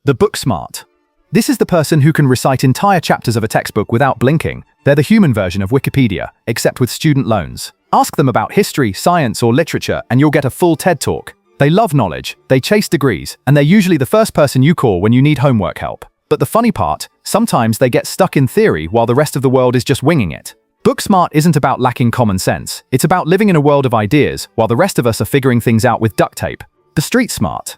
The book smart. This is the person who can recite entire chapters of a textbook without blinking. They're the human version of Wikipedia, except with student loans. Ask them about history, science, or literature, and you'll get a full TED Talk. They love knowledge, they chase degrees, and they're usually the first person you call when you need homework help. But the funny part, sometimes they get stuck in theory while the rest of the world is just winging it. Book smart isn't about lacking common sense. It's about living in a world of ideas while the rest of us are figuring things out with duct tape. The street smart.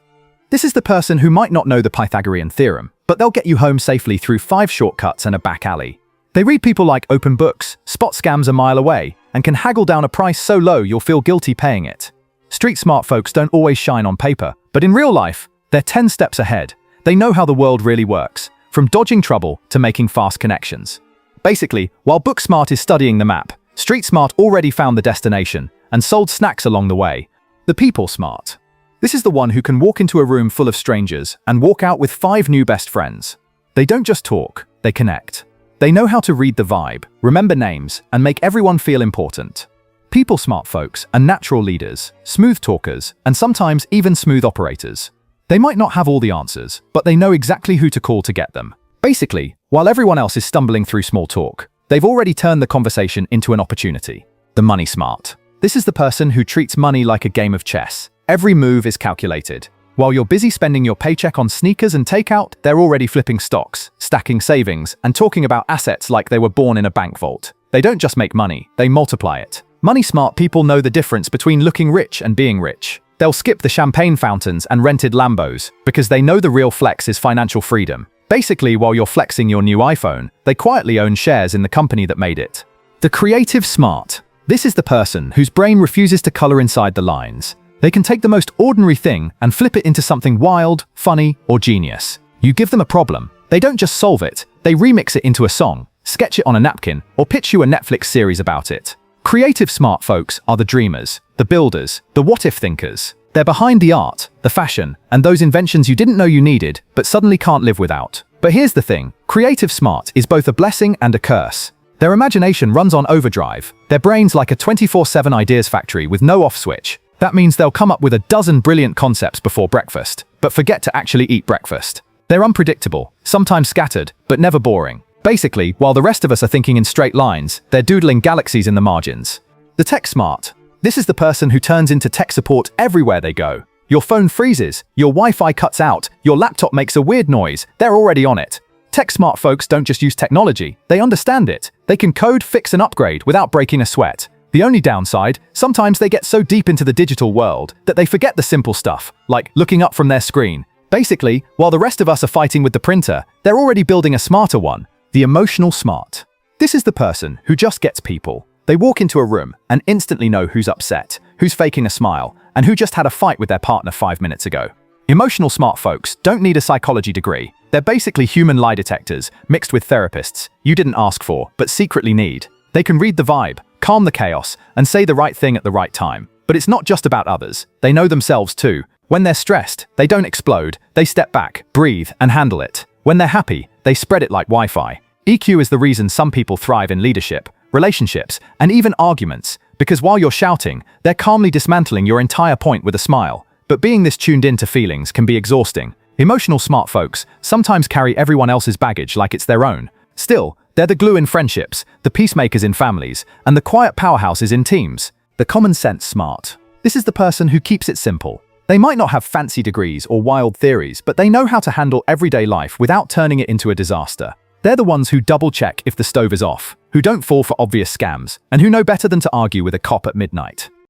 This is the person who might not know the Pythagorean theorem, but they'll get you home safely through 5 shortcuts and a back alley. They read people like open books, spot scams a mile away, and can haggle down a price so low you'll feel guilty paying it. Street smart folks don't always shine on paper, but in real life, they're 10 steps ahead. They know how the world really works, from dodging trouble to making fast connections. Basically, while book smart is studying the map, street smart already found the destination and sold snacks along the way. The people smart. This is the one who can walk into a room full of strangers and walk out with 5 new best friends. They don't just talk, they connect. They know how to read the vibe, remember names, and make everyone feel important. People smart folks are natural leaders, smooth talkers, and sometimes even smooth operators. They might not have all the answers, but they know exactly who to call to get them. Basically, while everyone else is stumbling through small talk, they've already turned the conversation into an opportunity. The money smart. This is the person who treats money like a game of chess. Every move is calculated. While you're busy spending your paycheck on sneakers and takeout, they're already flipping stocks, stacking savings, and talking about assets like they were born in a bank vault. They don't just make money, they multiply it. Money-smart people know the difference between looking rich and being rich. They'll skip the champagne fountains and rented Lambos because they know the real flex is financial freedom. Basically, while you're flexing your new iPhone, they quietly own shares in the company that made it. The creative smart. This is the person whose brain refuses to color inside the lines. They can take the most ordinary thing and flip it into something wild, funny, or genius. You give them a problem, they don't just solve it, they remix it into a song, sketch it on a napkin, or pitch you a Netflix series about it. Creative smart folks are the dreamers, the builders, the what-if thinkers. They're behind the art, the fashion, and those inventions you didn't know you needed, but suddenly can't live without. But here's the thing, creative smart is both a blessing and a curse. Their imagination runs on overdrive, their brain's like a 24/7 ideas factory with no off switch. That means they'll come up with a dozen brilliant concepts before breakfast, but forget to actually eat breakfast. They're unpredictable, sometimes scattered, but never boring. Basically, while the rest of us are thinking in straight lines, they're doodling galaxies in the margins. The tech smart. This is the person who turns into tech support everywhere they go. Your phone freezes, your Wi-Fi cuts out, your laptop makes a weird noise, they're already on it. Tech smart folks don't just use technology, they understand it. They can code, fix, and upgrade without breaking a sweat. The only downside, sometimes they get so deep into the digital world that they forget the simple stuff, like looking up from their screen. Basically, while the rest of us are fighting with the printer, they're already building a smarter one. The emotional smart. This is the person who just gets people. They walk into a room and instantly know who's upset, who's faking a smile, and who just had a fight with their partner 5 minutes ago. Emotional smart folks don't need a psychology degree. They're basically human lie detectors, mixed with therapists you didn't ask for, but secretly need. They can read the vibe, calm the chaos, and say the right thing at the right time. But it's not just about others. They know themselves too. When they're stressed, they don't explode. They step back, breathe, and handle it. When they're happy, they spread it like Wi-Fi. EQ is the reason some people thrive in leadership, relationships, and even arguments, because while you're shouting, they're calmly dismantling your entire point with a smile. But being this tuned in to feelings can be exhausting. Emotional smart folks sometimes carry everyone else's baggage like it's their own. Still, they're the glue in friendships, the peacemakers in families, and the quiet powerhouses in teams. The common sense smart. This is the person who keeps it simple. They might not have fancy degrees or wild theories, but they know how to handle everyday life without turning it into a disaster. They're the ones who double-check if the stove is off, who don't fall for obvious scams, and who know better than to argue with a cop at midnight.